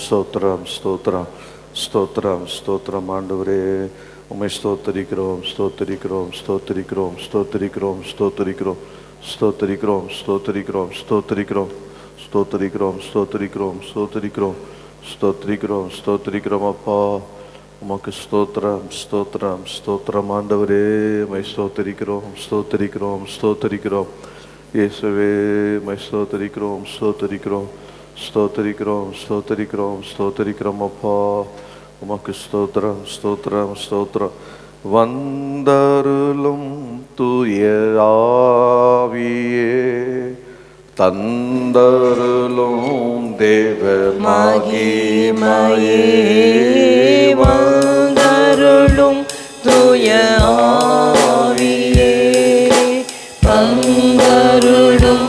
ஸ்தோத்திரம் ஸ்தோத்திரம் ஸ்தோத்திரம் ஸ்தோத்திரம். ஆண்டவரே உம்மை ஸ்தோத்தரிக்கிறோம் ஸ்தோத்தரிக்கிறோம் ஸ்தோத்தரிக்கிறோம் ஸ்தோத்தரிக்கிறோம் ஸ்தோத்தரிக்கிறோம் ஸ்தோத்தரிக்கிறோம் ஸ்தோத்தரிக்கிறோம் ஸ்தோத்தரிக்கிறோம் ஸ்தோத்தரிக்கிறோம் ஸ்தோத்தரிக்கிறோம் ஸ்தோத்தரிக்கிறோம் ஸ்தோத்தரிக்கிறோம் ஸ்தோத்தரிக்கிறோம். அப்பா உமக்கு ஸ்தோத்திரம் ஸ்தோத்திரம் ஸ்தோத்திரம். ஆண்டவரே உம்மை ஸ்தோத்தரிக்கிறோம் ஸ்தோத்தரிக்கிறோம் ஸ்தோத்தரிக்கிறோம். இயேசுவே உம்மை ஸ்தோத்தரிக்கிறோம் ஸ்தோத்தரிக்கிறோம் ஸ்தோத்தரிக்கிறோம் ஸ்தோத்தரிக்கிறோம் ஸ்தோத்தரிக்கிறோம். அப்பா உமக்கு ஸ்தோத்திரம் ஸ்தோத்திரம் ஸ்தோத்திரம். வந்தருளும் தூய ஆவியே தந்தருளும் தேவ மகிமையே வந்தருளும் தூய ஆவியே தந்தருளும்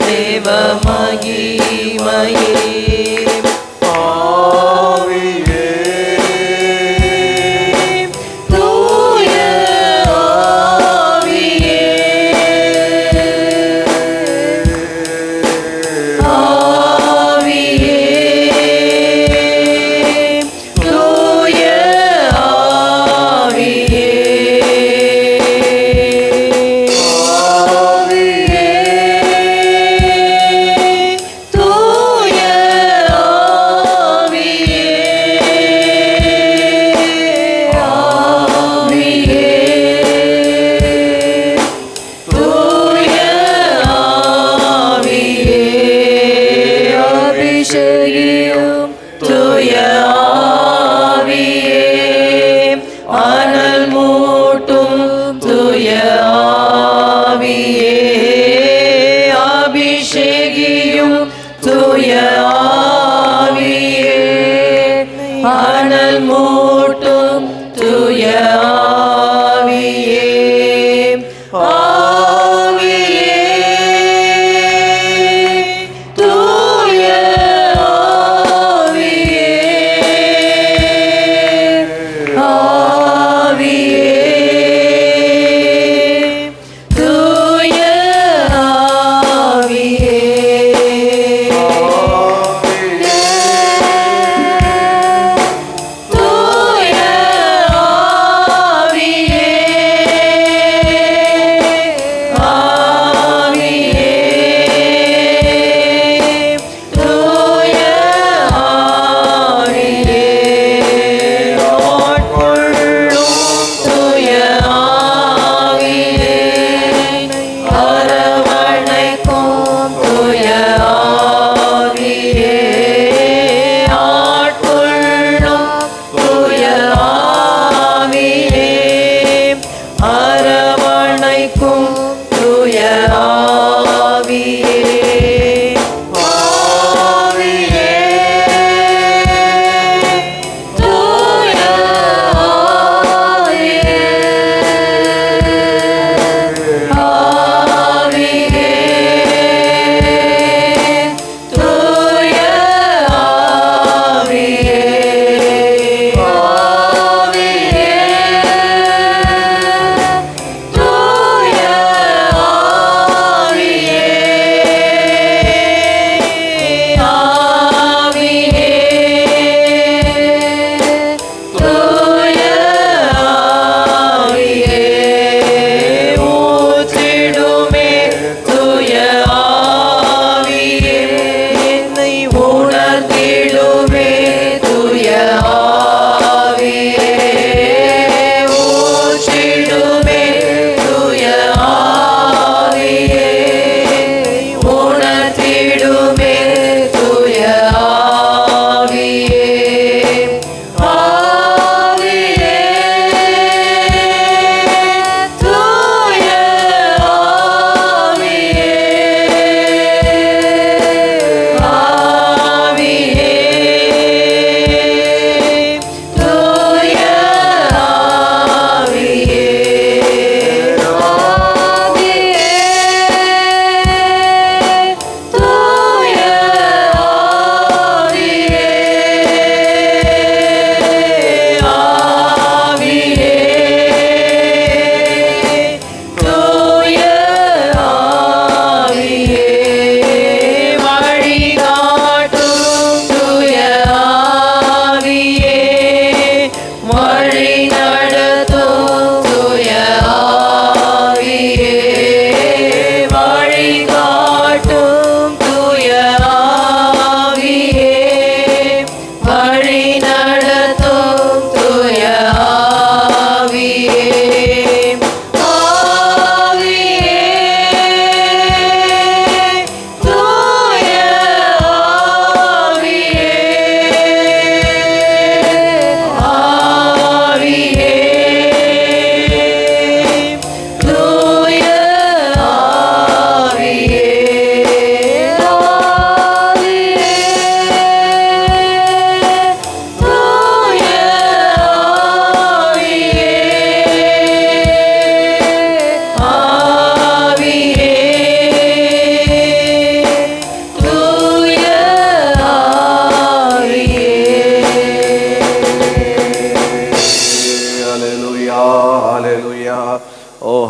தேவ மகிமையே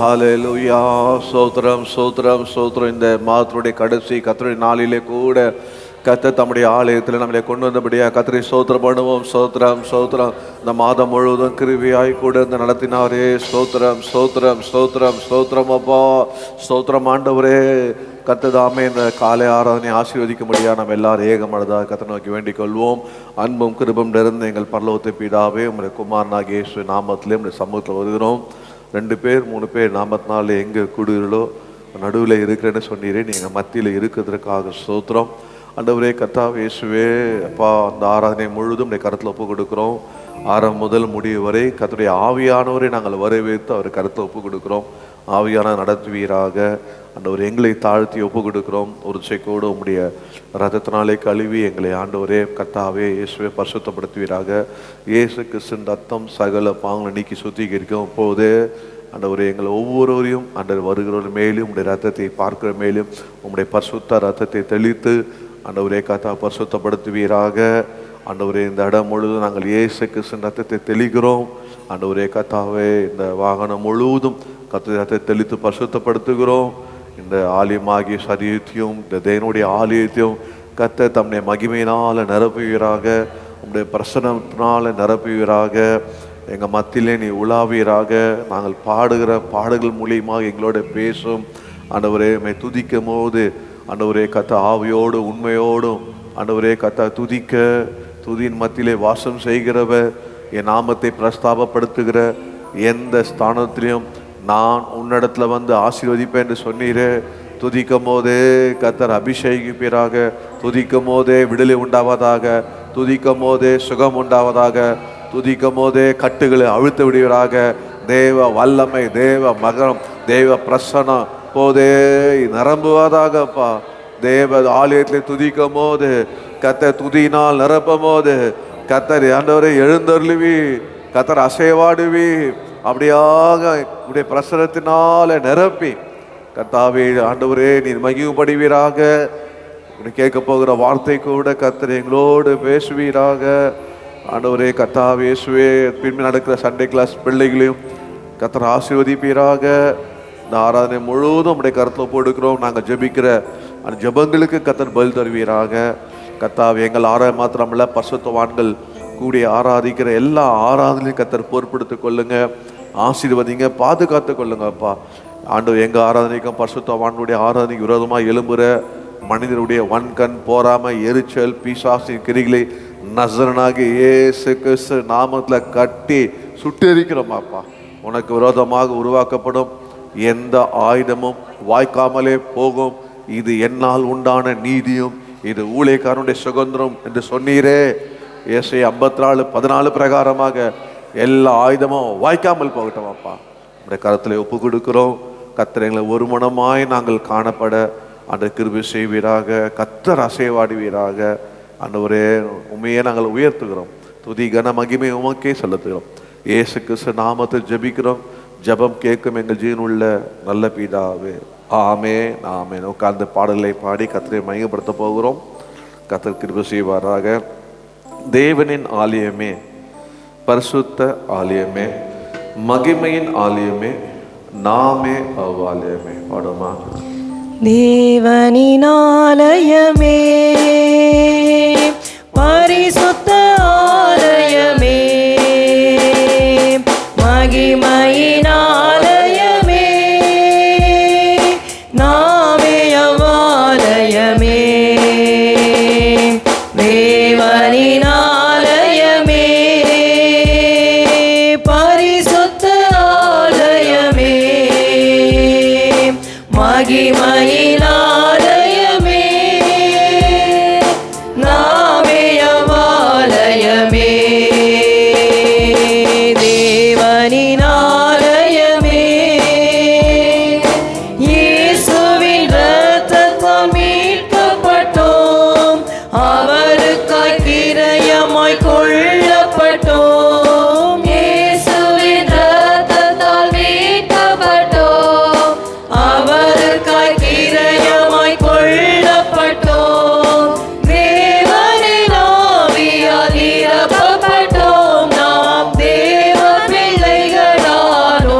ஹalleluya. ஸ்தோத்திரம் ஸ்தோத்திரம் ஸ்தோத்திரம். இந்த மாதத்துடைய கடைசி கர்த்தருடைய நாளிலே கூட கர்த்தர் தம்முடைய ஆலயத்தில் நம்மளை கொண்டு வந்தபடியா கர்த்தரை ஸ்தோத்திரம் பண்ணுவோம். ஸ்தோத்திரம் ஸ்தோத்திரம். இந்த மாதம் முழுவதும் கிருபையாய் கூட இந்த நடத்தினாரே. ஸ்தோத்திரம் ஸ்தோத்திரம் ஸ்தோத்திரம் ஸ்தோத்திரம் அப்பா. ஸ்தோத்திரம் ஆண்டவரே. கர்த்ததாமே இந்த காலை ஆராதனை ஆசீர்வதிக்கும்படியா நம்ம எல்லாரும் ஏகமனதாக கர்த்தரை நோக்கி வேண்டிக் கொள்வோம். அன்பும் கிருபையும் நிறைந்த எங்கள் பரலோகத்தை பிதாவே, உம்முடைய குமாரனாகிய இயேசு நாமத்திலே உம்முடைய சமூகத்தில் வருகிறோம். 2 பேர் 3 பேர் நாமத்தினால எங்கே கூடுகிறோ நடுவில் இருக்கிறேன்னு சொன்னீரே. நீங்கள் மத்தியில் இருக்கிறதுக்காக ஸ்தோத்திரம் ஆண்டவரே. கர்த்தாவே இயேசுவே அப்பா, அந்த ஆராதனை முழுதும் உடைய கருத்தில் ஒப்பு கொடுக்குறோம். ஆரம்பம் முதல் முடிவு வரை கர்த்தருடைய ஆவியானவரை நாங்கள் வரவேற்று அவர் கருத்தில் ஒப்பு கொடுக்குறோம். ஆவியான நடத்துவீராக ஆண்டவர். எங்களை தாழ்த்தி ஒப்பு கொடுக்குறோம். ஒரு செக்கோடு உம்முடைய ரத்தத்தினாலே கழுவி எங்களை ஆண்டவரே கர்த்தாவே இயேசுவே பரிசுத்தப்படுத்துவீராக. இயேசு கிறிஸ்துவின் ரத்தம் சகல பாவங்களை நீக்கி சுத்திகரிக்கும் போது ஆண்டவரே எங்களை ஒவ்வொருவரையும் ஆண்டவர் வருகிறவர் மேலும் உம்முடைய ரத்தத்தை பார்க்கிற மேலும் உம்முடைய பரிசுத்த ரத்தத்தை தெளித்து ஆண்டவரே கர்த்தா பரிசுத்தப்படுத்துவீராக. ஆண்டவரே இந்த இடம் முழுவதும் நாங்கள் இயேசு கிறிஸ்துவின் ரத்தத்தை தெளிக்கிறோம். ஆண்டவரே கர்த்தாவே இந்த வாகனம் முழுவதும் கர்த்தருடைய ரத்தத்தை தெளித்து பரிசுத்தப்படுத்துகிறோம். இந்த ஆலயமாகிய சரீரத்தையும் இந்த தேவனுடைய ஆலயத்தையும் கர்த்தர் தம்முடைய மகிமையினால் நிரப்புவீராக. உம்முடைய பிரசன்னத்தினால் நிரப்புவீராக. எங்கள் மத்தியிலே நீ உலாவீராக. நாங்கள் பாடுகிற பாடுகள் மூலியமாக எங்களோட பேசும் ஆண்டவரே. துதிக்கும் போது ஆண்டவரே கர்த்தா ஆவியோடு உண்மையோடும் ஆண்டவரே கர்த்தா துதியின் மத்தியிலே வாசம் செய்கிறவர், என் நாமத்தை பிரஸ்தாபப்படுத்துகிற எந்த ஸ்தானத்திலையும் நான் உன்னிடத்துல வந்து ஆசீர்வதிப்பேன் என்று சொன்னீரே. துதிக்கும் போதே கர்த்தர் அபிஷேகிப்பீராக. துதிக்கும் போதே விடுதலை உண்டாவதாக. துதிக்கும் போதே சுகம் உண்டாவதாக. துதிக்கும் போதே கட்டுகளை அழுத்த விடுவீராக. தேவ வல்லமை, தேவ மகரம், தேவ பிரசனம் போதே நிரம்புவதாகப்பா. தேவ ஆலயத்தில் துதிக்கும் போது கர்த்தர் துதியினால் நிரப்பும் போது கர்த்தர் ஆண்டவரை எழுந்தருளுவி, கர்த்தர் அசைவாடுவி. அப்படியாக உடைய பிரசனத்தினால நிரப்பி கர்த்தாவே ஆண்டவரே நீர் மகிமைப்படுவீராக. கேட்க போகிற வார்த்தை கூட கர்த்தர் எங்களோடு பேசுவீராக. ஆண்டவரே கர்த்தாவே இயேசுவே பின்பு நடக்கிற சண்டே கிளாஸ் பிள்ளைகளையும் கர்த்தர் ஆசீர்வதிப்பீராக. இந்த ஆராதனை முழுவதும் உடைய கருத்தில் போடுக்கிறோம். நாங்கள் ஜெபிக்கிற அந்த ஜெபங்களுக்கு கர்த்தர் பதில் தருவீராக. கர்த்தாவே எங்கள் ஆராதனை மாத்திரமல்ல, பரிசுத்தவான்கள் கூடிய ஆராதிக்கிற எல்லா ஆராதனையும் கர்த்தர் பொறுப்படுத்திக் கொள்ளுங்க. ஆசீர்வதிங்க, பாதுகாத்து கொள்ளுங்க அப்பா. ஆண்டவர் எங்கள் ஆராதனைக்கும் பரிசுத்தவான்களுடைய ஆராதனைக்கு விரோதமாக எழும்புற மனிதனுடைய வன்கண், போராமை, எரிச்சல், பிசாசின் கிரிகளை நசரனாகி இயேசு கிறிஸ்து நாமத்தில் கட்டி சுட்டெரிக்கிறோமாப்பா. உனக்கு விரோதமாக உருவாக்கப்படும் எந்த ஆயுதமும் வாய்க்காமலே போகும். இது என்னால் உண்டான நீதியும் இது ஊழியக்காரனுடைய சுதந்திரம் என்று சொன்னீரே. ஏசாயா 54:14 பிரகாரமாக எல்லா ஆயுதமும் வாய்க்காமல் போகட்டும் அப்பா. நம்முடைய கருத்தில் ஒப்பு கொடுக்கிறோம். கர்த்தர் எங்களை ஒரு மனமாய் நாங்கள் காணப்பட அந்த கிருபை செய்வீராக. கர்த்தர் அசைவாடுவீராக. ஆண்டவரே உண்மையே நாங்கள் உயர்த்துகிறோம். துதி கன மகிமை உமக்கே செலுத்துகிறோம். இயேசு கிறிஸ்து நாமத்தில் ஜெபிக்கிறோம். ஜெபம் கேட்கும் எங்கள் ஜீவனுள்ள நல்ல பிதாவே, ஆமென் ஆமென். உட்கார்ந்து பாடல்களை பாடி கர்த்தரை மகிமைப்படுத்த போகிறோம். கர்த்தர் கிருபை செய்வாராக. தேவனின் ஆலயமே, பரிசுத்த ஆலயமே, மகிமையின் ஆலயமே, நாமே அவ்வாலயமே. பாடுமா. தேவனின் ஆலயமே, பரிசுத்த ஆலயமே, மகிமையின் ஆலயமே, நாமே அவ்வாலயமே. தேவனின் ஆலயமே, பரிசுத்த ஆலயமே, மகிமையின் ஆலயமே, நாமே அவ்வாலயமே. தேவனின் ஆலயமே, இயேசுவின் இரத்தத்தால் மீட்கப்பட்டோம். அவருக்காய் கிரயமாய் கொள்ளப்பட்டோம். இயேசுவின் இரத்தத்தால் மீட்கப்பட்டோம். அவருக்காய் கிரயமாய் கொள்ளப்பட்டோம். தேவனின் ஆவியால் நிரப்பப்பட்டோம். நாம் தேவ பிள்ளைகளானோம்.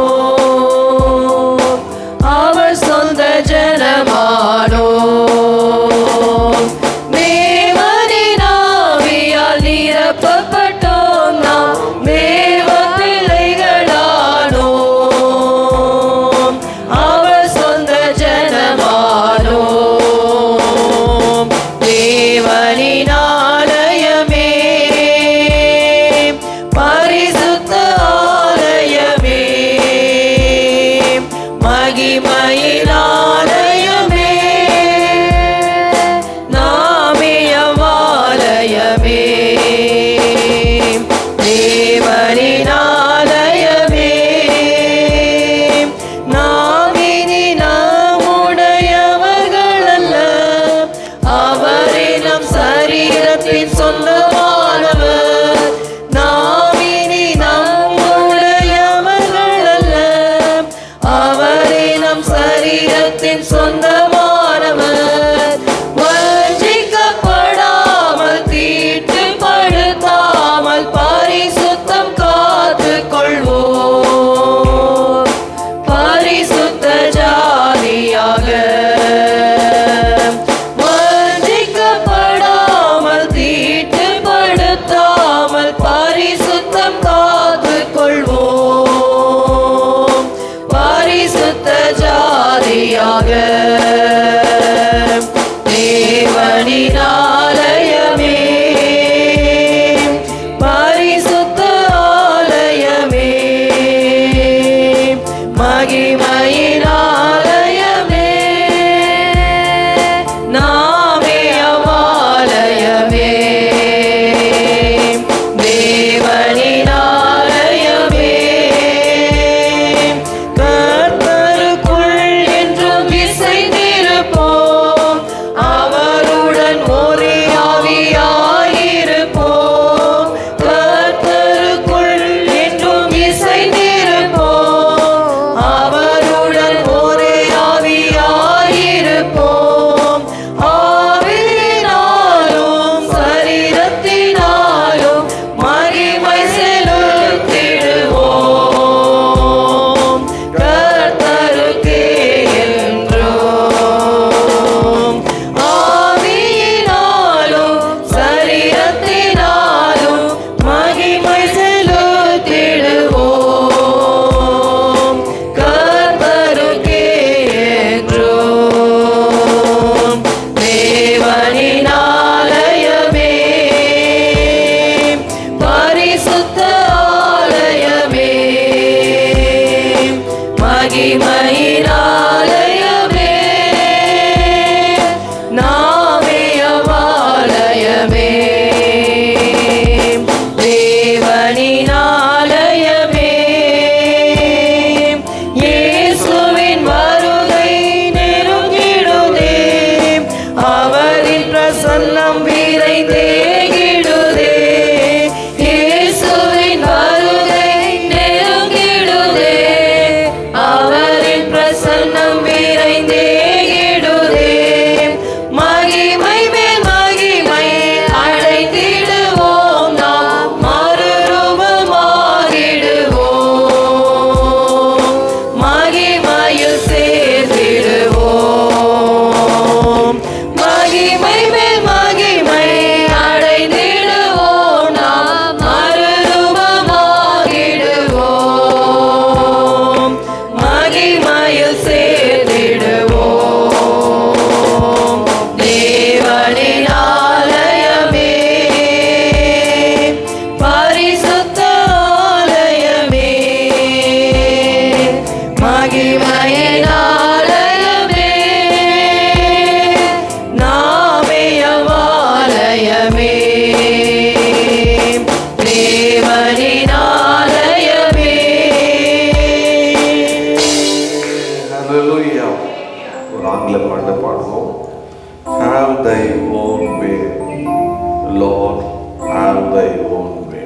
own way.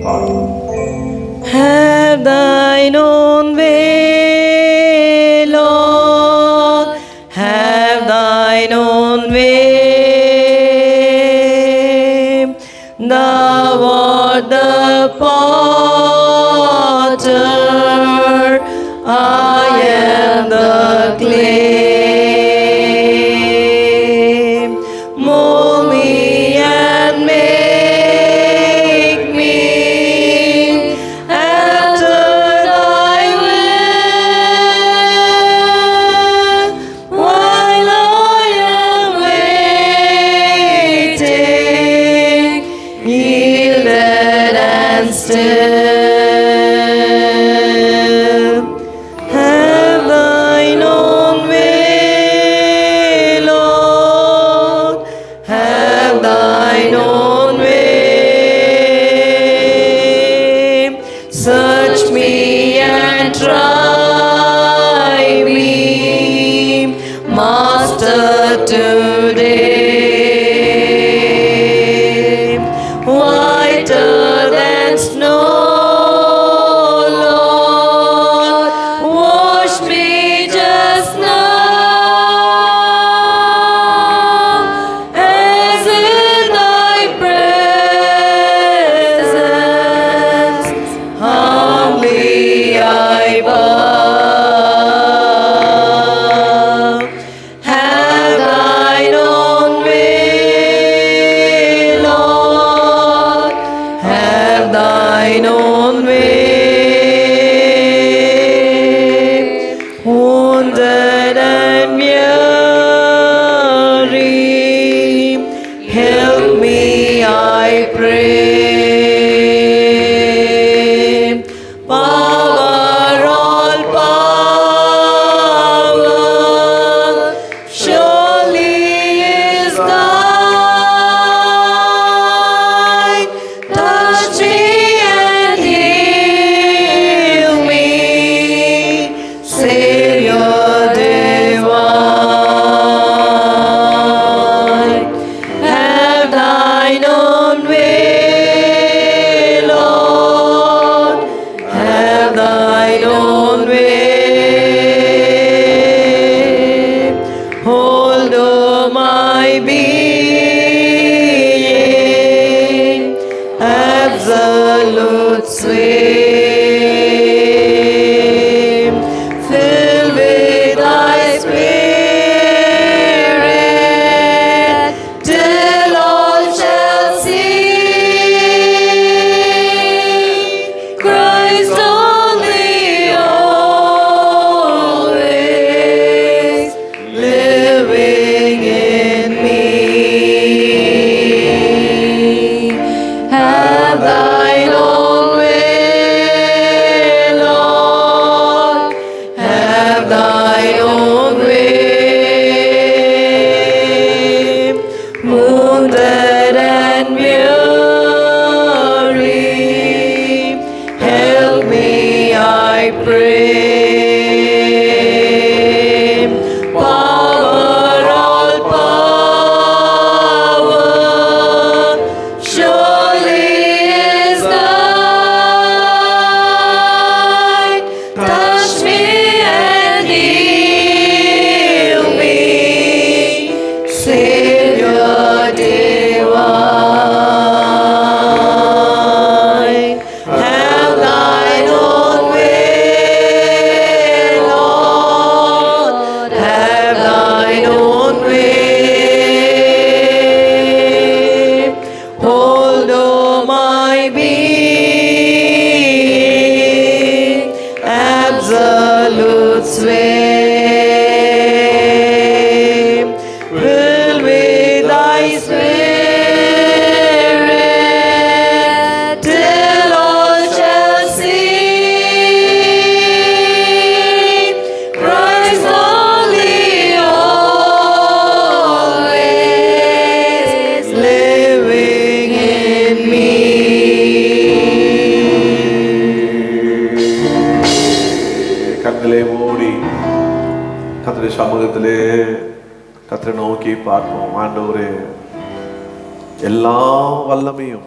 பாடுவோம். Have thine own way, Lord. Have thine own way. Thou art the potter, I am the clay. Mold me and make me after thy will, while I am waiting, yielded and still. Have thine own way, Lord. Have thine own way. Search me and try me, Master, today. Whiter than snow, Lord, wash me just now, as in thy presence humbly I bow. Have thine own way, Lord. Have thine own way. Wounded and weary, help me, I pray. Power, all power, surely is thine. Touch me and heal me, Savior divine. Have thine own way, Lord. Have thine own way. Hold o'er my being, absolute sway. Fill with thy spirit, till all shall see Christ only always living in me. Have thine own way, Lord. Have thine own way. Wounded and weary, help me, I pray. Power, all power, surely is thine. Touch me and heal me, Savior divine. Have thine own way, Lord. Have thine own way. Hold o'er my being, absolute sway. Fill with thy spirit, till all shall see Christ only always living in me. கண்களை மூடி கர்த்தருடைய சமூகத்திலே கர்த்தரை நோக்கி பார்ப்போம். ஆண்டவரே, எல்லா வல்லமையும்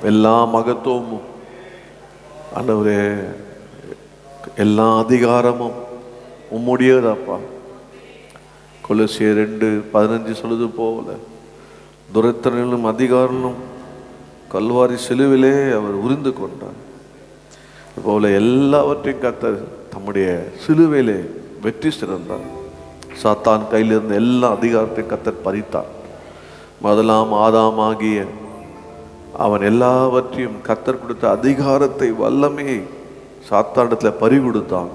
எல்லா மகத்துவமும் ஆண்டவரே, எல்லா அதிகாரமும் உம்முடையதப்பா. கொலோசியர் 2:15 சொல்லுது போல, துரைத்தனிலும் அதிகாரமும் கல்வாரி சிலுவிலே அவர் உரிந்து கொண்டார். போல எல்லாவற்றையும் கர்த்தர் தம்முடைய சிலுவையிலே வெற்றி சிறந்தார். சாத்தான் கையிலிருந்த எல்லா அதிகாரத்தையும் கர்த்தர் பறித்தார். முதலாம் ஆதாமாகிய அவன் எல்லாவற்றையும் கர்த்தர் கொடுத்த அதிகாரத்தை வல்லமையை சாத்தானிடத்தில் பறி கொடுத்தான்.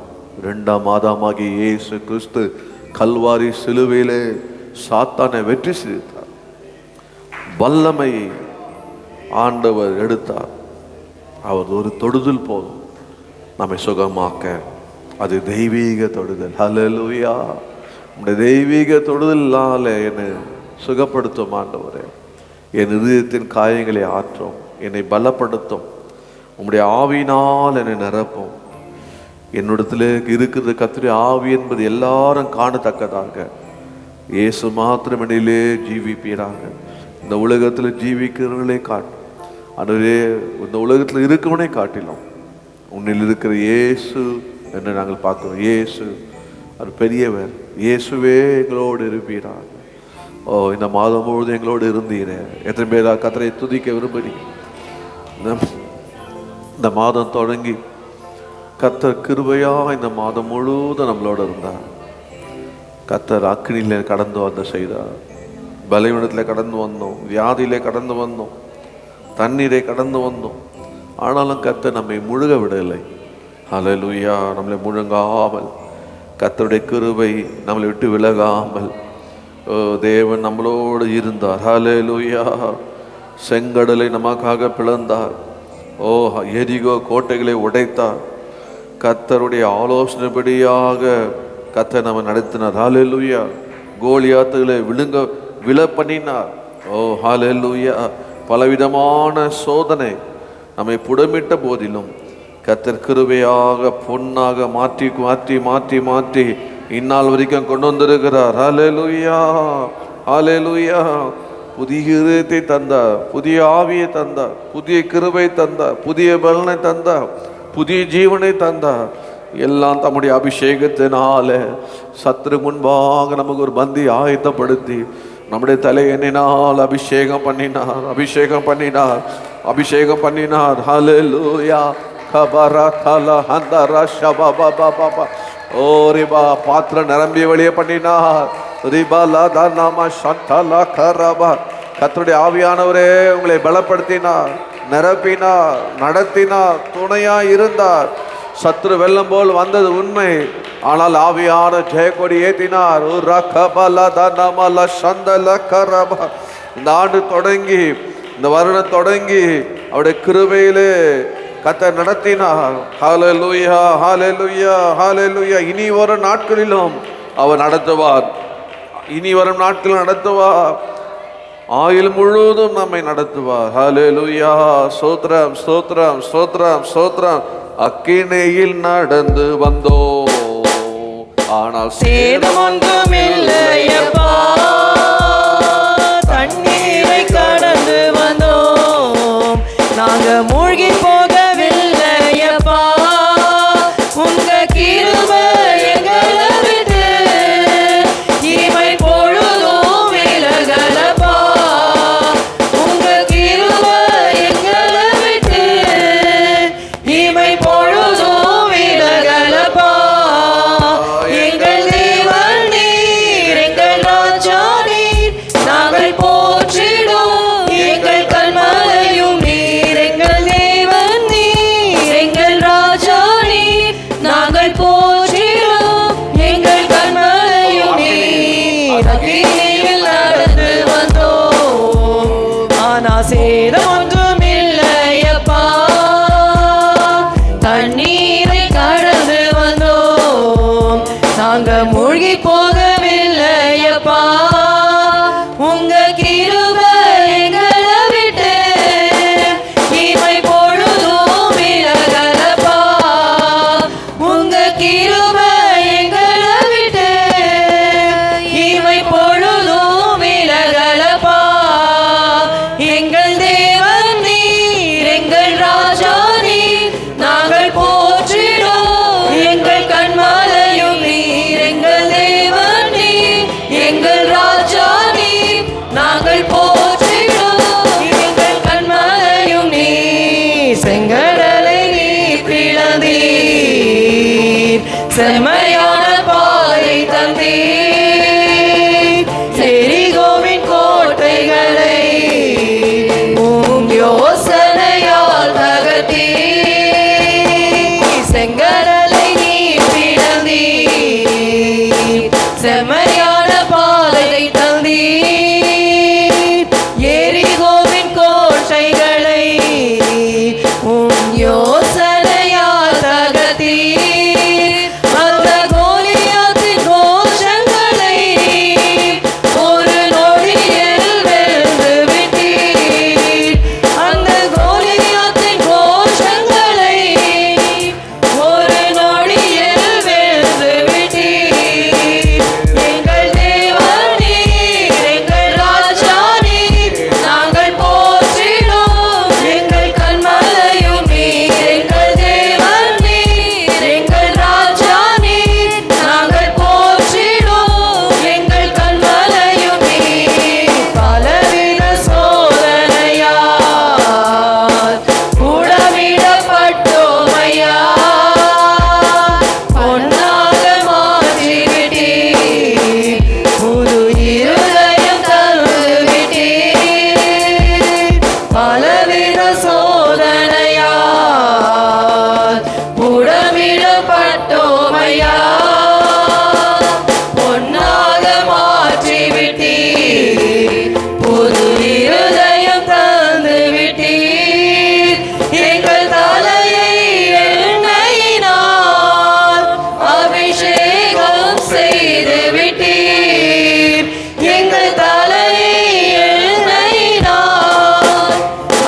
2ஆம் ஆதாமாகிய இயேசு கிறிஸ்து கல்வாரி சிலுவையிலே சாத்தானை வெற்றி செய்தார். வல்லமையை ஆண்டவர் எடுத்தார். அவர் ஒரு தொடுதல் போதும் நம்மை சுகமாக்க. அது தெய்வீக தொடுதல். ஹல்லேலூயா. உம்முடைய தெய்வீக தொடுதலால் என்னை சுகப்படுத்தும் ஆண்டவரே. என் இதயத்தின் காயங்களை ஆற்றும், என்னை பலப்படுத்தும். உம்முடைய ஆவியினால் என்னை நிரப்பும். என்னிடத்தில் இருக்கிறது கர்த்தருடைய ஆவி என்பது எல்லாரும் காணத்தக்கதாக இயேசு மாத்திரம் என்னிலே ஜீவிப்பீராக. இந்த உலகத்தில் ஜீவிக்கிறவர்களே ஆண்டவரே, இந்த உலகத்தில் இருக்கவனே காட்டிலும் உன்னில் இருக்கிற இயேசு என்று நாங்கள் பார்க்கிறோம். இயேசு அது பெரியவர். இயேசுவே எங்களோடு இருப்பீராக. ஓ, இந்த மாதம் முழுவதும் எங்களோடு இருந்தீரே. எத்தனை பேரா கர்த்தரை துதிக்க விரும்புகிறீங்க? இந்த மாதம் தொடங்கி கர்த்தர் கிருபையா இந்த மாதம் முழுவதும் நம்மளோட இருந்தார். கர்த்தர் அக்கினியில கடந்து வந்த செய்தார். பலவீனத்தில் கடந்து வந்தோம், வியாதியிலே கடந்து வந்தோம், தண்ணீரை கடந்து வந்தோம். ஆனாலும் கர்த்தர் நம்மை முழுக விடவில்லை. ஹல்லேலூயா. நம்மளை முழுங்காமல், கர்த்தருடைய கிருபை நம்மளை விட்டு விலகாமல் தேவன் நம்மளோடு இருந்தார். ஹல்லேலூயா. செங்கடலை நமக்காக பிளந்தார். ஓ, எரிகோ கோட்டைகளை உடைத்தார். கர்த்தருடைய ஆலோசனைப்படியாக கர்த்தர் நம்ம நடத்தினார். ஹல்லேலூயா. கோலியாத்துகளை விழ பண்ணினார். ஓ ஹல்லேலூயா. பலவிதமான சோதனை நம்மை புடமிட்ட போதிலும் கர்த்தர் கிருபையாக பொன்னாக மாற்றி மாற்றி மாற்றி மாற்றி இந்நாள் வரைக்கும் கொண்டு வந்திருக்கிறார். ஹல்லேலூயா. ஹல்லேலூயா. புதிய இதயத்தை தந்தார், புதிய ஆவியை தந்தார், புதிய கிருபை தந்தார், புதிய பலனை தந்தார், புதிய ஜீவனை தந்தார். எல்லாம் தம்முடைய அபிஷேகத்தினால சத்துரு முன்பாக நமக்கு ஒரு பந்தி ஆயத்தப்படுத்தி நம்முடைய தலை எண்ணினால் அபிஷேகம் பண்ணினார், அபிஷேகம் பண்ணினார், அபிஷேகம் பண்ணினார். ஹல்லேலூயா. கபரா கலா ஹந்தரா ஷபபா பாபா. ஓ ரிபா பாத்திரம் நிரம்பி வெளியே பண்ணினார். ரிபா லதா நாம ஷந்தலா கரபா. கர்த்தருடைய ஆவியானவரே உங்களை பலப்படுத்தினார், நிரப்பினார், நடத்தினார், துணையா இருந்தார். சத்ரு வெள்ளம் போல் வந்தது உண்மை, ஆனால் ஆவியான ஜெயக்கொடி ஏற்றினார். இந்த ஆண்டு தொடங்கி, இந்த வருடம் தொடங்கி அவருடைய கிருபையிலே கர்த்தர் நடத்தினார். ஹல்லேலூயா. ஹல்லேலூயா. ஹல்லேலூயா. இனி வரும் நாட்களிலும் அவர் நடத்துவார். இனி வரும் நாட்களில் நடத்துவார். ஆயுள் முழுவதும் நம்மை நடத்துவார். ஹல்லேலூயா. ஸ்தோத்திரம், ஸ்தோத்திரம், ஸ்தோத்திரம், ஸ்தோத்திரம். அக்கினியில் நடந்து வந்தோ, ஆனால் சேதம் ஒன்றும் இல்லையப்பா. தண்ணீரை கடந்து வந்தோம், நாங்க மூழ்கி போகவில்லையப்பா. உங்க கிருபை எங்களை விட்டு இமை பொழுதும் விலகலப்பா. உங்க கிருபை எங்களை விட்டு இமை பொழுதும் விலகலப்பா. எங்கள் தேவன் நீர், எங்கள் ராஜா நீர், நாங்கள் போற்றிடும் எங்கள் கல்மலையும் நீர். எங்கள் தேவன் செம்மையான பாதை தந்தீர். எரிகோவின் கோட்டைகளை உம் யோசனையால் தகர்த்தீர். செங்கடலை நீர் பிளந்தீர். செம்மையான பாதை தந்தீர். எரிகோவின் கோட்டைகளை உம் யோசனையால் தகர்த்தீர். அந்த கோலியாத்தின் கோஷங்களை ஒரு நொடியில் வென்று விட்டீர். அந்த கோலியாத்தின் கோஷங்களை ஒரு நொடியில் வென்று விட்டீர். எங்கள் தேவன் நீர், எங்கள் ராஜா நீர், நாங்கள் போற்றிடும் எங்கள் கன்மலையும் நீர். எங்கள் தேவன் நீர், எங்கள் ராஜா நீர், நாங்கள் போற்றிடும் எங்கள் கன்மலையும் நீர். பலவித சோதனையால் கூடவிடப்பட்டோம் ஐயா, பொன்னாக மாற்றிவிட்டீர். புது இருதயம் தந்துவிட்டீர். பலவித சோதனையால் கூடவிடப்பட்டோம் ஐயா, பொன்னாக மாற்றிவிட்டீர். புது இருதயம் தந்துவிட்டீர். எங்கள் தலையை எண்ணெயினால் அபிஷேகம் செய்து விட்டீர். எங்கள் தலையை எண்ணெயினால்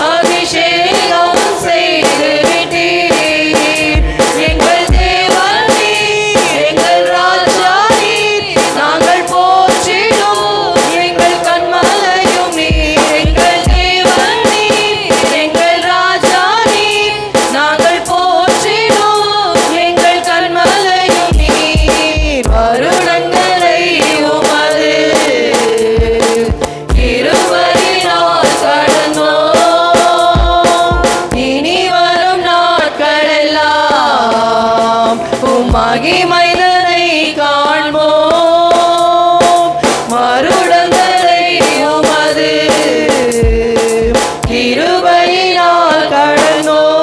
அபிஷேகம் செய்து விட்டீர். எங்கள் தேவன் நீர், எங்கள் ராஜா நீர், நாங்கள் போற்றிடும் எங்கள் கன்மலையும் நீர். எங்கள் தேவன் நீர், எங்கள் ராஜா நீர், நாங்கள் போற்றிடும் எங்கள் கன்மலையும் நீர். வருடங்களை உமது கிருபையினால் கடந்தோம். இனி வரும் நாட்களெல்லாம் உம் மகிமைதனை காண்போம். வருடங்களை உமது கிருபையினால் கடந்தோம்.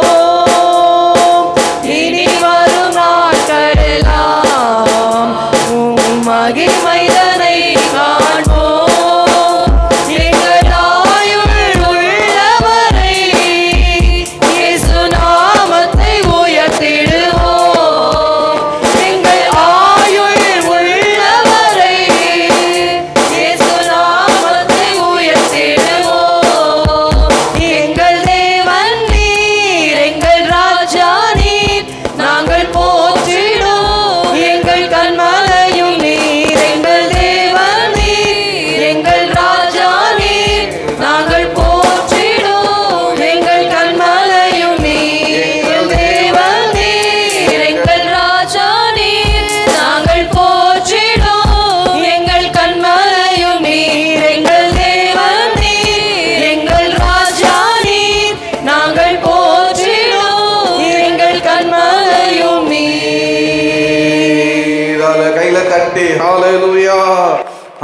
இனி வரும் நாட்களெல்லாம் உம் மகிமைதனை காண்போம். எங்கள் ஆயுள் உள்ளவரை இயேசு நாமத்தை உயர்த்திடுவோம். எங்கள் ஆயுள் உள்ளவரை இயேசு நாமத்தை உயர்த்திடுவோம். எங்கள் தேவன் நீர், எங்கள் ராஜா நீர், நாங்கள் போற்றிடும் எங்கள் கன்மலையும் நீர். எங்கள் தேவன் நீர், எங்கள் ராஜா நீர், நாங்கள் போற்றிடும் எங்கள் கன்மலையும் நீர். எங்கள் தேவன் நீர், எங்கள் ராஜா நீர், நாங்கள் போற்றிடும் எங்கள் கன்மலையும் நீர். எங்கள் தேவன் நீர், எங்கள் ராஜா நீர், நாங்கள் போற்றிடும் எங்கள் கன்மலையும் நீர். அதை கையில தட்டி ஹalleluya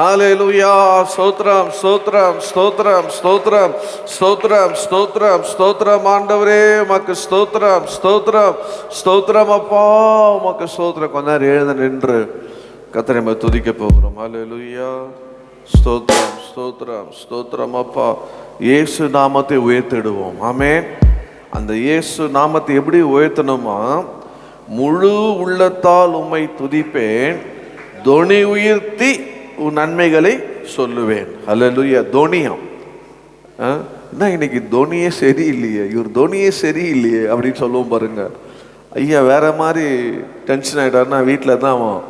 ஹalleluya. ஸ்தோத்திரம் ஸ்தோத்திரம் ஸ்தோத்திரம் ஸ்தோத்திரம் ஸ்தோத்திரம் ஸ்தோத்திரம் ஸ்தோத்திரம். ஆண்டவரே உமக்கு ஸ்தோத்திரம் ஸ்தோத்திரம் ஸ்தோத்திரம் அப்பா, உமக்கு ஸ்தோத்திரம். கொஞ்ச நேரம் எழுந்து நின்று கர்த்தரை நம்ம துதிக்க போகிறோம். ஹalleluya. ஸ்தோத்திரம் ஸ்தோத்திரம் ஸ்தோத்திரம் அப்பா. இயேசு நாமத்தை உயர்த்திடுவோம். ஆமென். அந்த இயேசு நாமத்தை எப்படி உயர்த்தணுமா? முழு உள்ளத்தால் உம்மை துதிப்பேன், தொனி உயர்த்தி உன் நன்மைகளை சொல்லுவேன். ஹல்லேலூயா. தொனியம் என்ன, இன்னைக்கு தொனியே சரியில்லையே, இவர் தொனியே சரியில்லையே அப்படின்னு சொல்லுவோம் பாருங்க. ஐயா வேற மாதிரி டென்ஷன் ஆகிட்டாருன்னா வீட்டில் தான் அவன்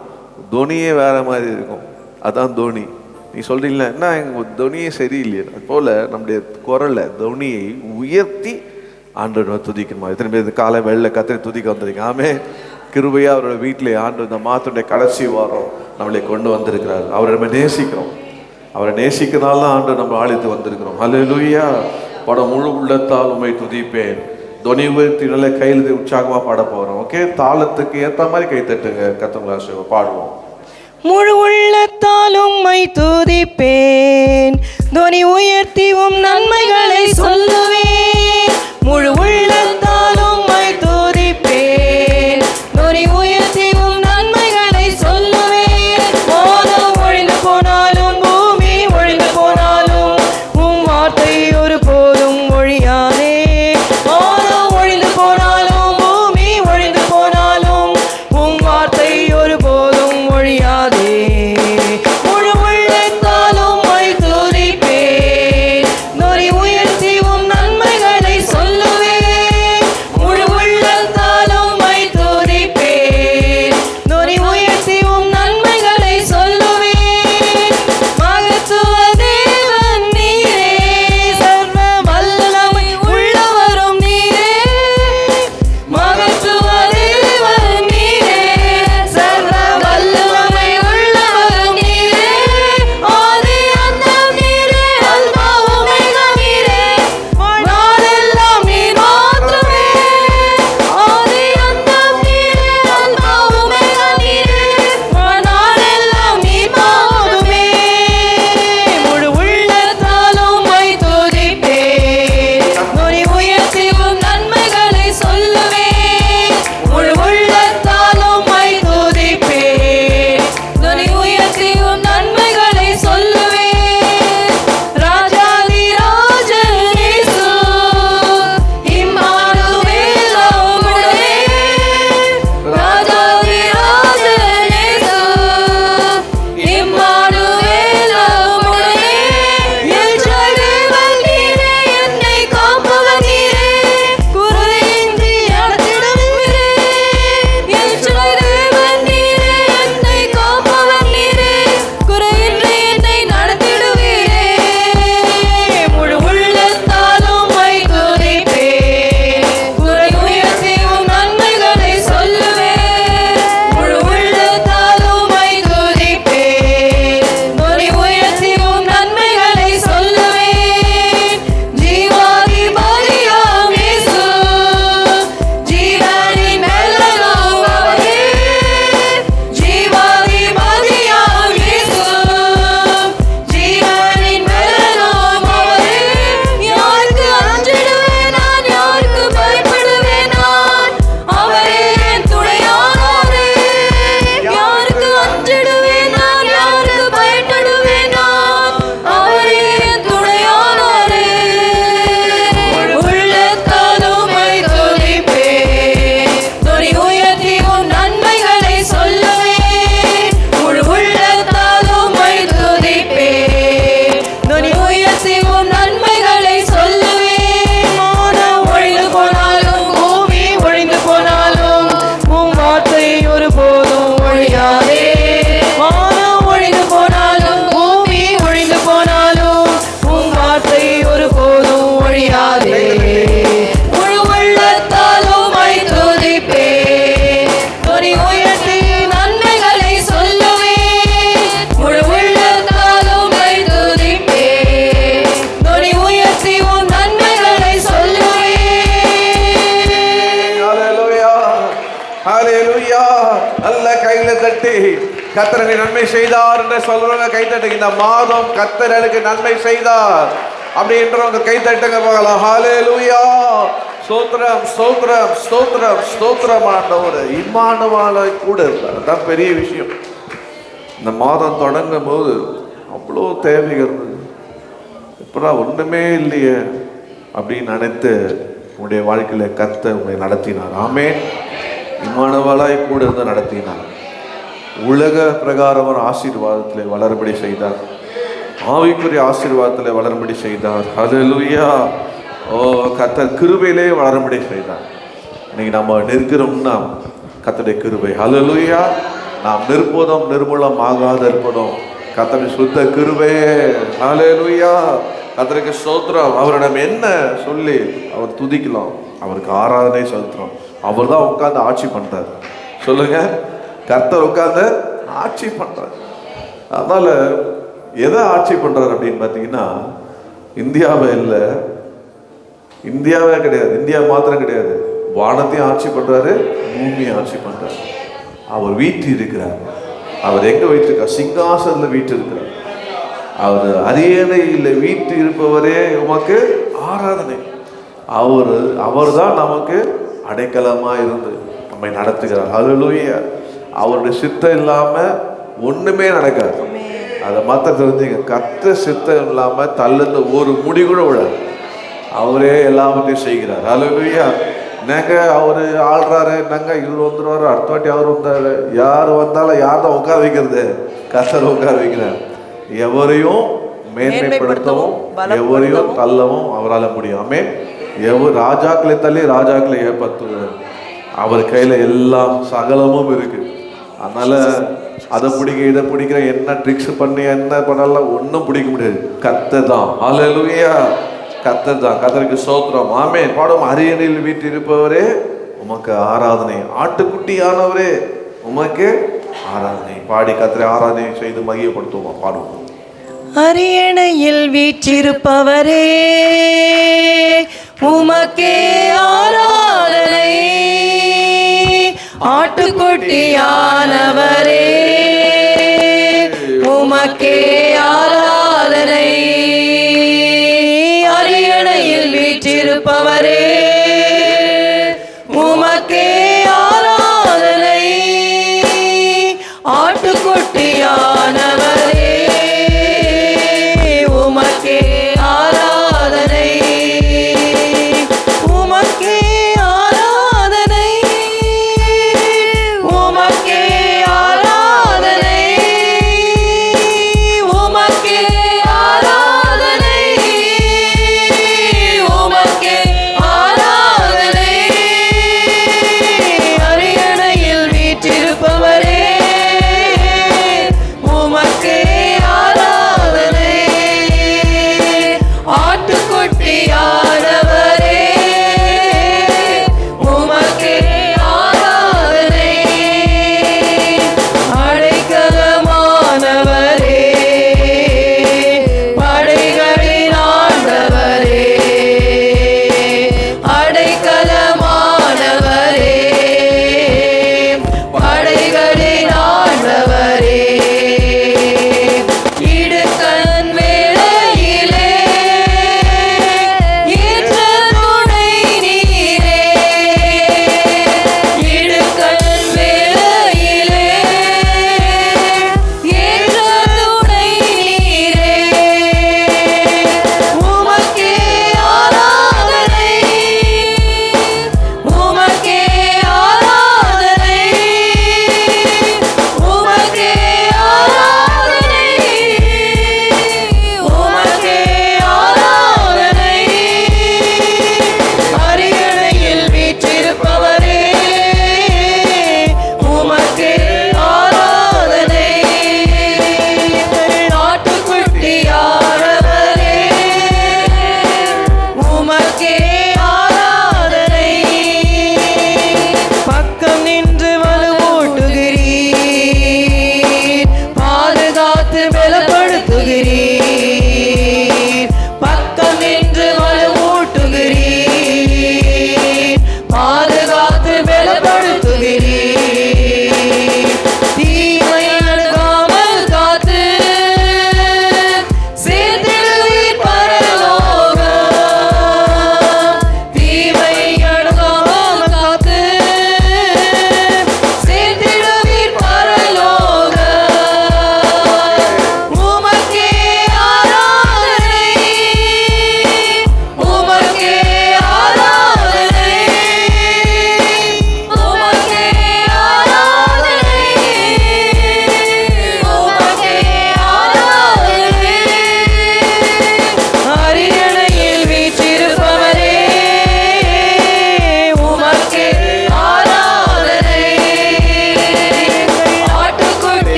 தொனியே வேற மாதிரி இருக்கும். அதான் தோனி. நீ சொல்றீங்களா என்ன எங்கள் தொனியே சரியில்லையே, அது போல் நம்முடைய குரலை தொனியை உயர்த்தி ஆண்டவர் துதிக்கணுமா? எத்தனை பேர் காலை வெள்ளை கத்திரி துதிக்க வந்திருக்கீங்க? ஆமே. கிருபையா அவரோட வீட்டிலே ஆண்டு இந்த மாதத்துடைய கடைசி வாரம் நம்மளை கொண்டு வந்திருக்கிறார். அவரை நம்ம நேசிக்கிறோம். அவரை நேசிக்கிறதால தான் ஆண்டு நம்ம ஆழித்து வந்திருக்கிறோம். ஹல்லேலூயா. படம் முழு உள்ளத்தால் உம்மை துதிப்பேன், துணி உயர்த்தி நல்ல கையில் உற்சாகமா பாட போறோம். ஓகே, தாளத்துக்கு ஏத்த மாதிரி கை தட்டுங்க. கத்தவங்களா பாடுவோம். முழு உள்ளத்தால் உம்மை துதிப்பேன், துணி உயர்த்தி உம் நன்மைகளை சொல்லுவேன். முழு உள்ளத்தால் உம்மை துதிப்பேன், துணி உயர்த்தி உம் நன்மைகளை சொல்லுவேன். வானம் ஒழிந்து போனாலும் பூமி ஒழிந்து போனாலும் உம் வார்த்தை ஒரு போதும் ஒழியாதே. வானம் ஒழிந்து போனாலும் பூமி ஒழிந்து போனாலும் உம் வார்த்தை ஒரு போதும் ஒழியாதே. முழு உள்ளத்தால் உம்மை துதிப்பேன், துதி உயர்த்தி உம் நன்மைகளை சொல்லுவேன். முழு உள்ளத்தால் உம்மை துதிப்பேன், துதி உயர்த்தி உம் நன்மைகளை சொல்லுவேன். மகத்துவ தேவன் நீரே, சர்வ வல்லமை உள்ளவரும் நீரே. மகத்துவ தேவன் நீரே, சர்வ வல்லமை உள்ளவரும் நீரே. ஆதி அந்தம் நீரே, அல்பா ஒமேகா நீரே, நாளெல்லாம் நீர் மாத்திரமே. ஆதி அந்தம் நீரே, அல்பா ஒமேகா நீரே, நாளெல்லாம் நீர் மாத்திரமே. முழு உள்ளத்தால் உம்மை துதிப்பேன், துதி உயர்த்தி உம் நன்மைகளை சொல்லுவேன். முழு உள்ளத்தால் உம்மை துதிப்பேன், துதி உயர்த்தி உம் நன்மைகளை சொல்லுவேன். ராஜாதி ராஜன் இயேசு, இம்மானுவேல் உம்முடனே. ராஜாதி ராஜன் இயேசு, இம்மானுவேல் உம்முடனே. எல்சாய் தேவன் நீரே, என்னை காப்பவர் நீரே, குறையின்றி நடத்திடுவீரே. எல்சாய் தேவன் நீரே, என்னை காப்பவர் நீரே, குறையின்றி என்னை நடத்திடுவீரே. முழு உள்ளத்தால் உம்மை துதிப்பேன், குறை உயர்த்தி உம் நன்மைகளை சொல்லுவேன். முழு உள்ளத்தால் உம்மை துதிப்பேன், குறை உயர்த்தி உம் நன்மைகளை சொல்லுவேன். ஜீவாதிபதியாம் இயேசு, ஜீவனின் மெல்லலும் அவரே. ஜீவாதிபதியாம் இயேசு, ஜீவனின் மெல்லலும் அவரே. யாருக்கு அஞ்சிடுவேன் நான், யாருக்கு பயப்படுவேன் நான், அவரே என் துணையானவரே. யாருக்கு அஞ்சிடுவேன் நான், யாருக்கு பயப்படுவேன் நான், அவரே என் துணையானவரே. உள்ளத்தால் உம்மை துதிப்பேன், துதி உயர்த்தி உம் நன்மைகளை சொல்லுவேன். முழு உள்ளத்தால் உம்மை துதிப்பேன், துதி உயர்த்தி உம் நன்மைகளை சொல்லுவேன். வானம் ஒழிந்து போனாலும் பூமி ஒழிந்து போனாலும் உம் வார்த்தை ஒரு போதும் ஒழியாதே. வானம் ஒழிந்து போனாலும் பூமி ஒழிந்து போனாலும் உம் வார்த்தை ஒரு போதும் ஒழியாதே. முழு உள்ளத்தால் உம்மை துதிப்பேன், துதி உயர்த்தி நன்மைகளை சொல்லுவேன். முழு உள்ளத்தால் உம்மை துதிப்பேன், துதி உயர்த்தி உம் நன்மைகளை சொல்லுவேன். ஹalleluya, ஹalleluya. நல்ல கையில தட்டி கர்த்தர் எனக்கு நன்மை செய்தார் என்று சொல்றவங்க கை தட்டுங்க. இந்த மாதம் கர்த்தர் எனக்கு நன்மை செய்தார் அப்படின்றவங்க கை தட்டுங்க பார்க்கலாம். ஹalleluya. ஸ்தோத்திரம் ஸ்தோத்திரம் ஸ்தோத்திரம் ஸ்தோத்திரம். ஆண்டவரே இம்மானுவேலாய் கூட இருந்தார். அதான் பெரிய விஷயம். இந்த மாதம் தொடங்கும் போது அவ்வளோ தேவைகள் இருந்தது. இப்போதான் ஒன்றுமே இல்லையே அப்படின்னு நினைத்து உன்னுடைய வாழ்க்கையில கர்த்தர் உன்னை நடத்தினார். ஆமென். இம்மானுவேலாய் கூட இருந்து நடத்தினார். உலக பிரகாரம் ஆசீர்வாதத்திலே வளரும்படி செய்தார். ஆவிக்குரிய ஆசீர்வாதத்திலே வளரும்படி செய்தார். ஹல்லேலூயா. ஓ, கர்த்தர் கிருபையிலே வளரும்படி செய்தார். இன்னைக்கு நம்ம நிற்கிறோம்னா கர்த்தருடைய கிருபை. ஹல்லேலூயா. நாம் நிற்பதும் நிர்மூலம் ஆகாத இருப்பதும் கர்த்தருடைய சுத்த கிருபை. ஹல்லேலூயா. கர்த்தருக்கு ஸ்தோத்திரம். அவரிடம் என்ன சொல்லி அவர் துதிக்கலாம், அவருக்கு ஆராதனை செலுத்துறோம். அவர் தான் உட்கார்ந்து ஆட்சி பண்றார். சொல்லுங்க, கர்த்தர் உட்கார்ந்து ஆட்சி பண்றார். அதனால எதை ஆட்சி பண்றாரு அப்படின்னு பார்த்தீங்கன்னா, இந்தியாவை இல்லை, இந்தியாவே கிடையாது, இந்தியா மாத்திரம் கிடையாது, வானத்தையும் ஆட்சி பண்றாரு, பூமியை ஆட்சி பண்றாரு. அவர் வீட்டு இருக்கிறார். அவர் எங்க வீட்டிருக்கார்? சிங்காசனத்துல வீட்டு இருக்கிறார். அவர் அரியணையில் வீட்டு இருப்பவரே உமக்கு ஆராதனை. அவர் தான் நமக்கு அடைக்கலமா இருந்து நம்மை நடத்துகிறார். ஹல்லேலூயா. அவருடைய சித்தம் இல்லாம ஒண்ணுமே நடக்காது. அதை மாத்திரம் தெரிஞ்சுங்க. கர்த்தர் சித்தம் இல்லாம தள்ளுந்த ஒரு முடி கூட விடாது. அவரே எல்லாவற்றையும் செய்கிறார். ஹல்லேலூயா. என்னங்க அவரு ஆள்றாரு, என்னங்க இவர் வந்துடுவாரு, அடுத்த வாட்டி அவர் வந்தாரு, யார் வந்தாலும் யார் தான் உட்கார வைக்கிறது? கர்த்தர் உட்கார வைக்கிறார். எவரையும் மேன்மைப்படுத்தவும் எவரையும் தள்ளவும் அவரால் முடியும். ஆமென். ராஜாக்களை தள்ளி ராஜாக்களை ஏற்படுத்துவார். அவர் கையில எல்லா சகலமும் இருக்கு. அதனால அதை பிடிக்க இதை பிடிக்கிற என்ன ட்ரிக்ஸ் பண்ணி என்ன பண்ணலாம் ஒன்றும் பிடிக்க முடியாது. கர்த்தர் தான். ஹல்லேலூயா. கர்த்தர் தான். கர்த்தருக்கு ஸ்தோத்திரம். ஆமென். பாடும். அரியணையில் வீட்டு இருப்பவரே உமக்கு ஆராதனை. ஆட்டுக்குட்டியானவரே உமக்கு ஆராதனை. பாடி கர்த்தரை ஆராதனை செய்து மகிமைப்படுத்துவோம். பாடுவோம். அரியணையில் வீற்றிருப்பவரே உமக்கே ஆராதனை. ஆட்டுக்குட்டியானவரே உமக்கே ஆராதனை. அரியணையில் வீற்றிருப்பவரே உமக்கே ஆராதனை. ஆட்டுக்குட்டியானவரே உமக்கே ஆராதனை. உமக்கே ஆராதனை. உமக்கே ஆராதனை. உமக்கே ஆராதனை. உமக்கே ஆராதனை.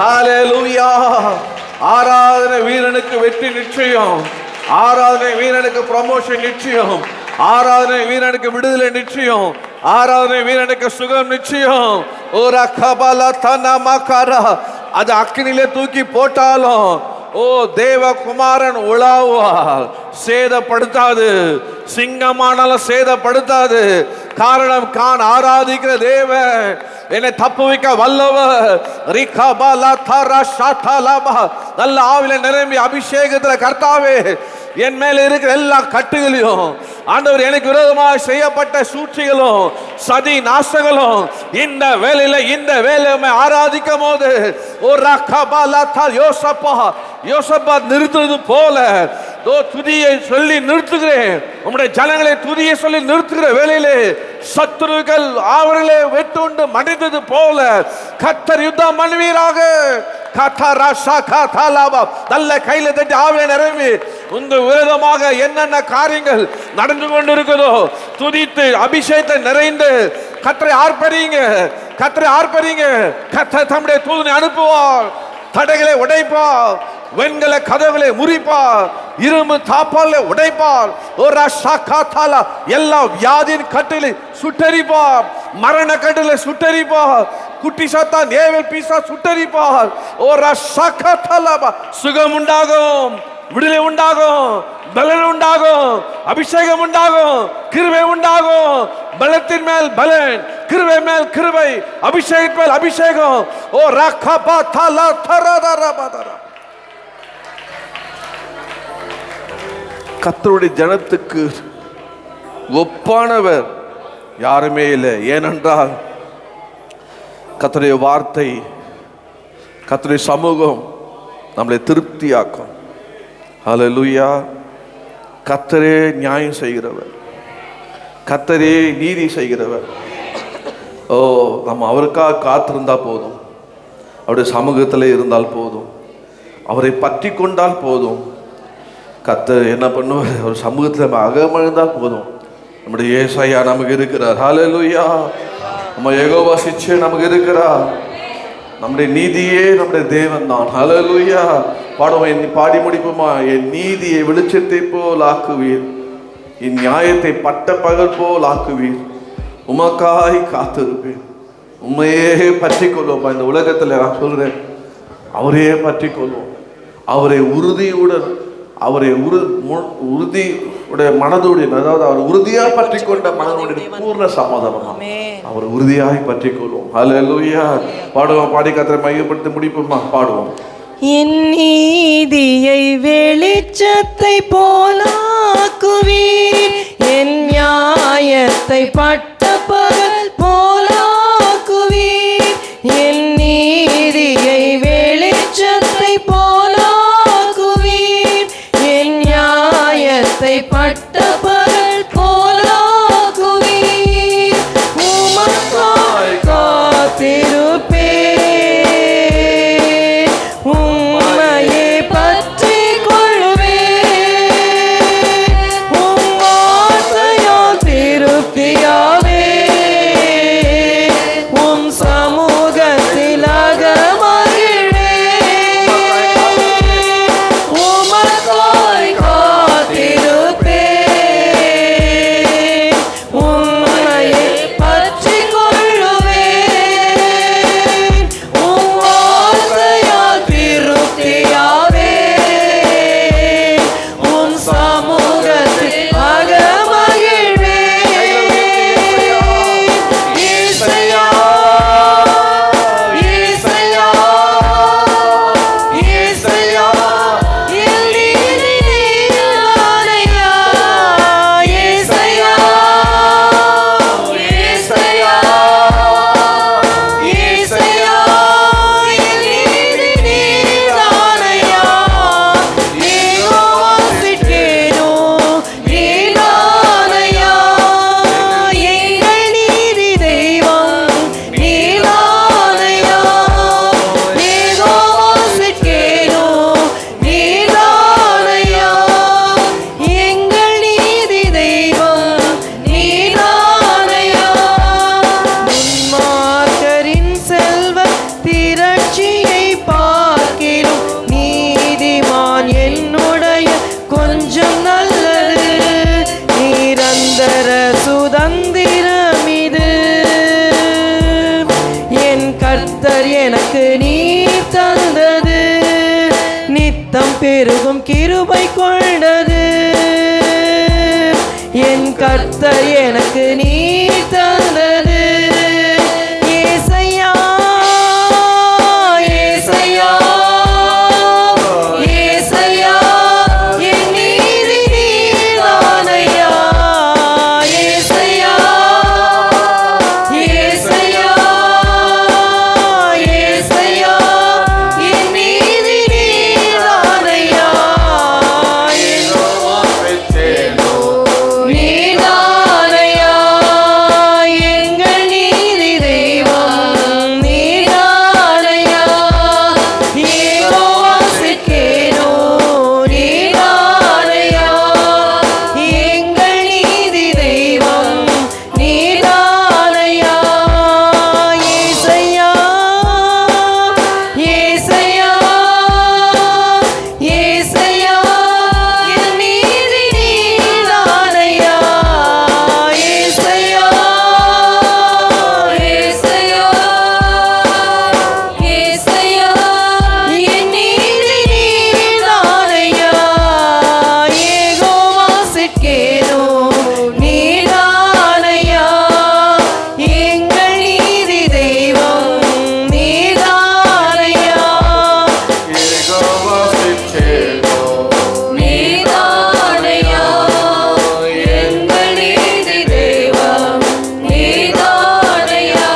ஹalleluya. ஆராதனை வீரனுக்கு வெற்றி நிச்சயம். ஆராதனை வீரனுக்கு ப்ரமோஷன் நிச்சயம். ஆராதனை வீரனுக்கு விடுதலை நிச்சயம். ஆராதனை வீரனுக்கு சுகம் நிச்சயம். ஒரு கபல தனமகரா, அது அக்கினிலே தூக்கி போட்டாலும் ஓ தேவகுமாரன் உலாவால் சேதப்படுத்தாது. சிங்கமானாலும் சேதப்படுத்தாது. காரணம் கான் ஆராதிக்கிற தேவன் என்னை தப்புவிக்க வல்லவர். நல்ல ஆவில நிரம்பி அபிஷேகத்துல கர்த்தாவே என் மேல இருக்கிற எல்லா கட்டுகளையும் ஆண்டவர் எனக்கு விரோதமாக செய்யப்பட்ட சூழ்ச்சிகளும் சதி நாசங்களும் இந்த வேலையில ஆராதிக்கும் போது யோசப்பா நிறுத்துறது போல துதியை சொல்லி நிறுத்துகிறேன். உம்முடைய ஜனங்களை துதியை சொல்லி நிறுத்துகிற வேளையிலே சத்துருக்கள் அவர்களே வெட்டுண்டு மடிந்தது போல கர்த்தர் யுத்தம் பண்ணுவீராக. நல்ல கையில தட்டி ஆவில நிரம்பி உங்க விரோதமாக என்னென்ன காரியங்கள் நடந்து கொண்டிருக்கிறதோ துதித்து அபிஷேகத்தை நிறைந்து கர்த்தரை ஆர்ப்பரிங்க. கர்த்தரை ஆர்ப்பரிங்க. கர்த்தர் தம்முடைய தூதனை அனுப்புவார். தடைகளை உடைப்பார். வெண்கல கதவுகளை முறிப்பார். இரும்பு தாப்பாலை உடைப்பார். எல்லா வியாதியின் கட்டிலை சுட்டரிப்பார். மரண கட்டிலை சுட்டரிப்பார். குட்டி சாத்தான் ஏவல் பீசா சுட்டரிப்பார். சுகம் உண்டாகும். விடுதலை உண்டாகும். பலன் உண்டாகும். அபிஷேகம் உண்டாகும். கிருபை உண்டாகும். பலத்தின் மேல் பலன், கிருபை மேல் கிருபை, அபிஷேகத்தின் மேல் அபிஷேகம். ஓ ரக்கபா தலா தரதரபதர. கர்த்தருடைய ஜனத்துக்கு ஒப்பானவர் யாருமே இல்லை. ஏனென்றால் கர்த்தருடைய வார்த்தை, கர்த்தருடைய சமூகம் நம்மளை திருப்தியாக்கும். ஹல்லேலூயா. கர்த்தரே நியாயம் செய்கிறவர். கர்த்தரே நீதி செய்கிறவர். ஓ நம்ம அவருக்காக காத்திருந்தா போதும். அவருடைய சமூகத்தில் இருந்தால் போதும். அவரை பற்றி கொண்டால் போதும். கர்த்தர் என்ன பண்ணுவார்? அவர் சமூகத்தில் நம்ம அகமழ்ந்தால் போதும். நம்முடைய ஏசாயா நமக்கு இருக்கிறார். ஹல்லேலூயா. நம்ம யெகோவா சிச்சே நமக்கு இருக்கிறார். நம்முடைய நீதியே நம்முடைய தேவன் தான். ஹல்லேலூயா. பாடுவோம், பாடி முடிப்போமா? என் நீதியை வெளிச்சத்தை போல் ஆக்குவீர், என் நியாயத்தை பட்ட பகல் போல் ஆக்குவீர், உமக்காய் காத்திருப்பேன். உண்மையே பற்றி கொள்வோம். இந்த உலகத்தில் நான் சொல்றேன், அவரையே பற்றி கொள்வோம். அவரை உறுதியுடன், அவரை உறுதியுடைய மனதோடு, அதாவது அவர் உறுதியாக பற்றி கொண்ட மனதோடு பூர்ண சமாதானம் அவர் உறுதியாக பற்றி கொள்வோம். ஹல்லேலூயா. பாடுவோம். பாடி கர்த்தரை மையப்படுத்தி முடிப்போமா? பாடுவோம். என் நீதியை வெளிச்சத்தை போலாக்குவீர், என் நியாயத்தை பட்ட பகல் போலாக்குவீர். என் நீதியை வெளிச்சத்தை போலாக்குவீர், என் நியாயத்தை பட்ட பகல் போலாக்குவீர். உமக்காய் காத்திருப்பேன், உம்மையே பற்றி கொள்வேன். உம் வார்த்தையால் திருப்தியாவேன். பெருகும் கிருபை கொண்டது. என் கர்த்தர் எனக்கு நீ தந்தது. ஏசையா ஏசையா ஏசையா என் நீதி நீதானையா. ஏசையா ஏசையா ஏசையா என் நீதி நீதானையா. நீதானையா எங்கள் நீதி தெய்வம். நீதானையா யெகோவா சிக்கேனோ. நீதானையா எங்கள் நீதி தெய்வம். நீதானையா. ஏசையா ஏசையா ஏசையா என் நீதி நீதானையா. ஏசையா ஏசையா ஏசையா என் நீதி நீதானையா. யெகோவா சிக்கேனோ. நீதானையா எங்கள் நீதி தெய்வம். நீதானையா நீதானையா எங்கள் நீதி தெய்வம். நீதானையா.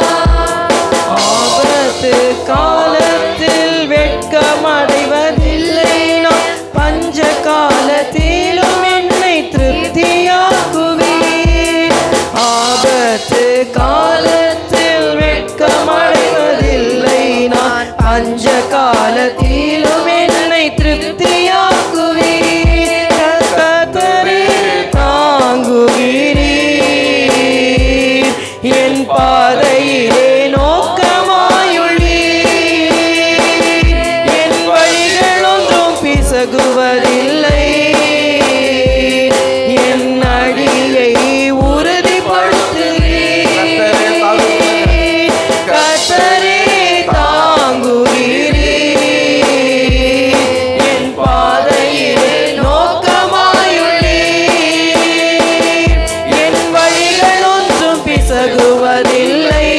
ஆபத்து காலத்தில் வெட்கமடைவதில்லை நான். பஞ்ச காலத்திலும் என்னை திருப்தியாக்குவீர். ஆபத்து காலத்தில் வெட்கமடைவதில்லை நான். பஞ்ச காலத்திலும் என்னை திருப்தியாக்குவீர். கர்த்தரே தாங்குகிறீர். என் பாதையிலே நோக்கமாயுள்ளீர். என் வழிகள் ஒன்றும் பிசகுவதில்லை. என் அடியை உறுதிப்படுத்துகிறீர். கர்த்தரே தாங்குகிறீர். என் பாதையிலே நோக்கமாயுள்ளீர். என் வழிகள் ஒன்றும் பிசகுவதில்லை.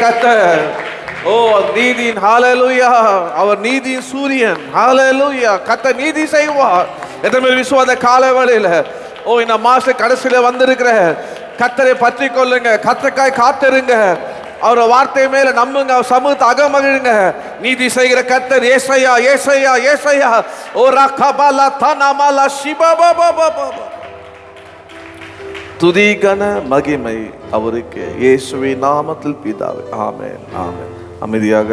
கர்த்தர். ஓ நீதியின் ஹalleluya, அவர் நீதியின் சூரியன். ஹalleluya, கர்த்தர் நீதி செய்வார். எத்தனை பேர் விசுவாச காலவெளியில ஓ இந்த மாச கடைசியில வந்திருக்கிற கர்த்தரை பற்றி கொள்ளுங்க, கர்த்தருக்காய் காத்திருங்க, அவர வார்த்தை மேல நம்புங்க, அவர் சமூகத்தை அகமகிழுங்க. நீதி செய்கிற கர்த்தர் ஏசாயா ஏசாயா ஏசாயா ஓ ரகபலா தனமலா சிபபபபப. துதி கன மகிமை அவருக்கு, இயேசுவின் நாமத்தில் பிதாவே. ஆமென் ஆமென். அமைதியாக